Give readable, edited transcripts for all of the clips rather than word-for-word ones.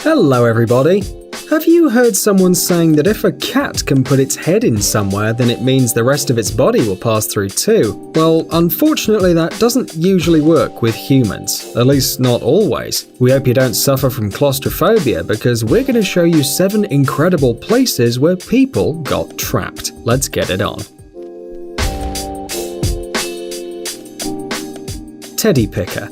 Hello everybody! Have you heard someone saying that if a cat can put its head in somewhere, then it means the rest of its body will pass through too? Well, unfortunately that doesn't usually work with humans, at least not always. We hope you don't suffer from claustrophobia because we're going to show you 7 incredible places where people got trapped. Let's get it on. Teddy picker.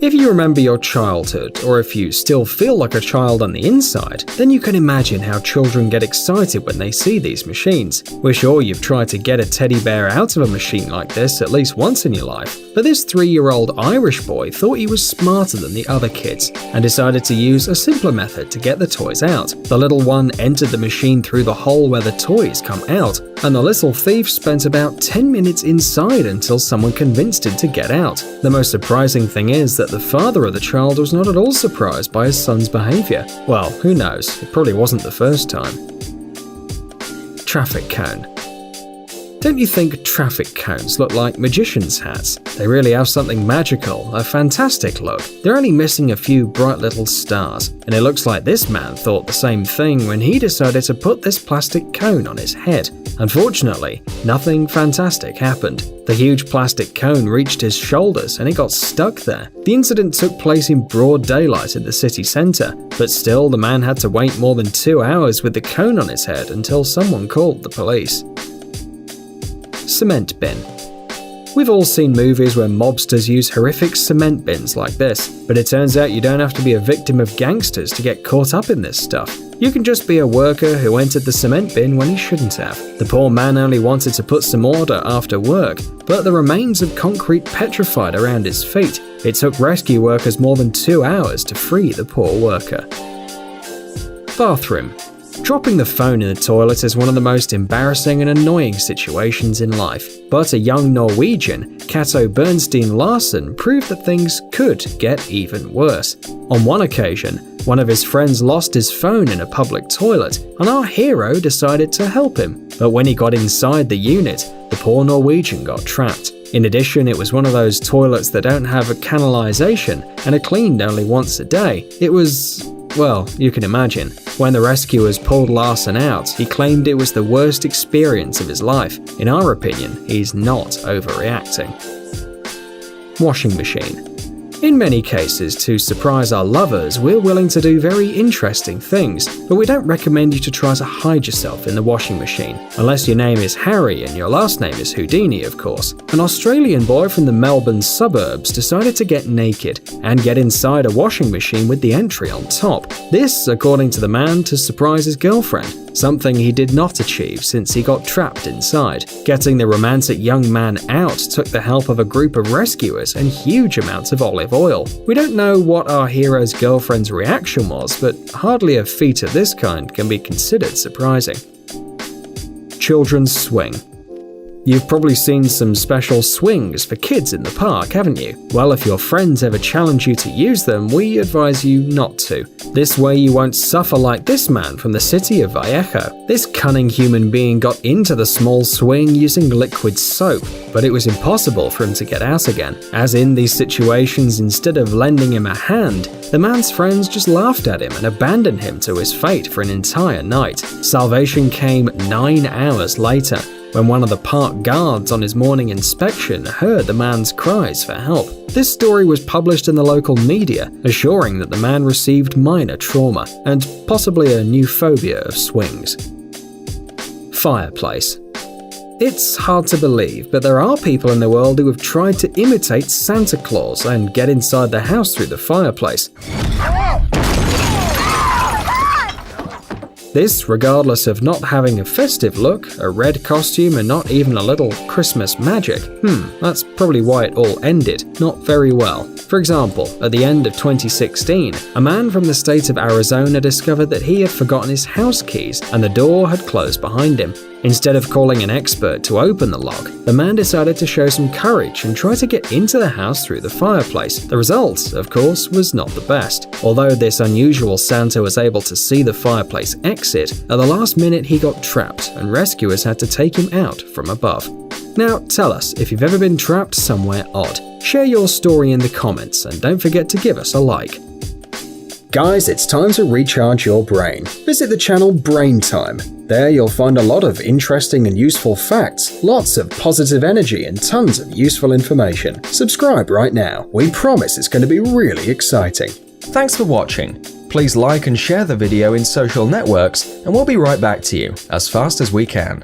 If you remember your childhood, or if you still feel like a child on the inside, then you can imagine how children get excited when they see these machines. We're sure you've tried to get a teddy bear out of a machine like this at least once in your life, but this 3-year-old Irish boy thought he was smarter than the other kids and decided to use a simpler method to get the toys out. The little one entered the machine through the hole where the toys come out, and the little thief spent about 10 minutes inside until someone convinced him to get out. The most surprising thing is that the father of the child was not at all surprised by his son's behavior. Well, who knows, it probably wasn't the first time. Traffic cone. Don't you think traffic cones look like magician's hats? They really have something magical, a fantastic look. They're only missing a few bright little stars, and it looks like this man thought the same thing when he decided to put this plastic cone on his head. Unfortunately, nothing fantastic happened. The huge plastic cone reached his shoulders and it got stuck there. The incident took place in broad daylight in the city centre, but still the man had to wait more than 2 hours with the cone on his head until someone called the police. Cement bin. We've all seen movies where mobsters use horrific cement bins like this, but it turns out you don't have to be a victim of gangsters to get caught up in this stuff. You can just be a worker who entered the cement bin when he shouldn't have. The poor man only wanted to put some order after work, but the remains of concrete petrified around his feet. It took rescue workers more than 2 hours to free the poor worker. Bathroom. Dropping the phone in the toilet is one of the most embarrassing and annoying situations in life, but a young Norwegian, Cato Bernstein Larsen, proved that things could get even worse. On one occasion, one of his friends lost his phone in a public toilet, and our hero decided to help him. But when he got inside the unit, the poor Norwegian got trapped. In addition, it was one of those toilets that don't have a canalization and are cleaned only once a day. It was... well, you can imagine. When the rescuers pulled Larsen out, he claimed it was the worst experience of his life. In our opinion, he's not overreacting. Washing machine. In many cases, to surprise our lovers, we're willing to do very interesting things, but we don't recommend you to try to hide yourself in the washing machine, unless your name is Harry and your last name is Houdini, of course. An Australian boy from the Melbourne suburbs decided to get naked and get inside a washing machine with the entry on top. This, according to the man, to surprise his girlfriend, something he did not achieve since he got trapped inside. Getting the romantic young man out took the help of a group of rescuers and huge amounts of olive oil. We don't know what our hero's girlfriend's reaction was, but hardly a feat of this kind can be considered surprising. Children's swing. You've probably seen some special swings for kids in the park, haven't you? Well, if your friends ever challenge you to use them, we advise you not to. This way you won't suffer like this man from the city of Vallejo. This cunning human being got into the small swing using liquid soap, but it was impossible for him to get out again. As in these situations, instead of lending him a hand, the man's friends just laughed at him and abandoned him to his fate for an entire night. Salvation came 9 hours later, when one of the park guards on his morning inspection heard the man's cries for help. This story was published in the local media, assuring that the man received minor trauma and possibly a new phobia of swings. Fireplace. It's hard to believe, but there are people in the world who have tried to imitate Santa Claus and get inside the house through the fireplace. This, regardless of not having a festive look, a red costume, and not even a little Christmas magic. That's probably why it all ended not very well. For example, at the end of 2016, a man from the state of Arizona discovered that he had forgotten his house keys and the door had closed behind him. Instead of calling an expert to open the lock, the man decided to show some courage and try to get into the house through the fireplace. The result, of course, was not the best. Although this unusual Santa was able to see the fireplace exit, at the last minute he got trapped and rescuers had to take him out from above. Now tell us if you've ever been trapped somewhere odd. Share your story in the comments and don't forget to give us a like. Guys, it's time to recharge your brain. Visit the channel Brain Time. There you'll find a lot of interesting and useful facts, lots of positive energy, and tons of useful information. Subscribe right now. We promise it's going to be really exciting. Thanks for watching. Please like and share the video in social networks, and we'll be right back to you as fast as we can.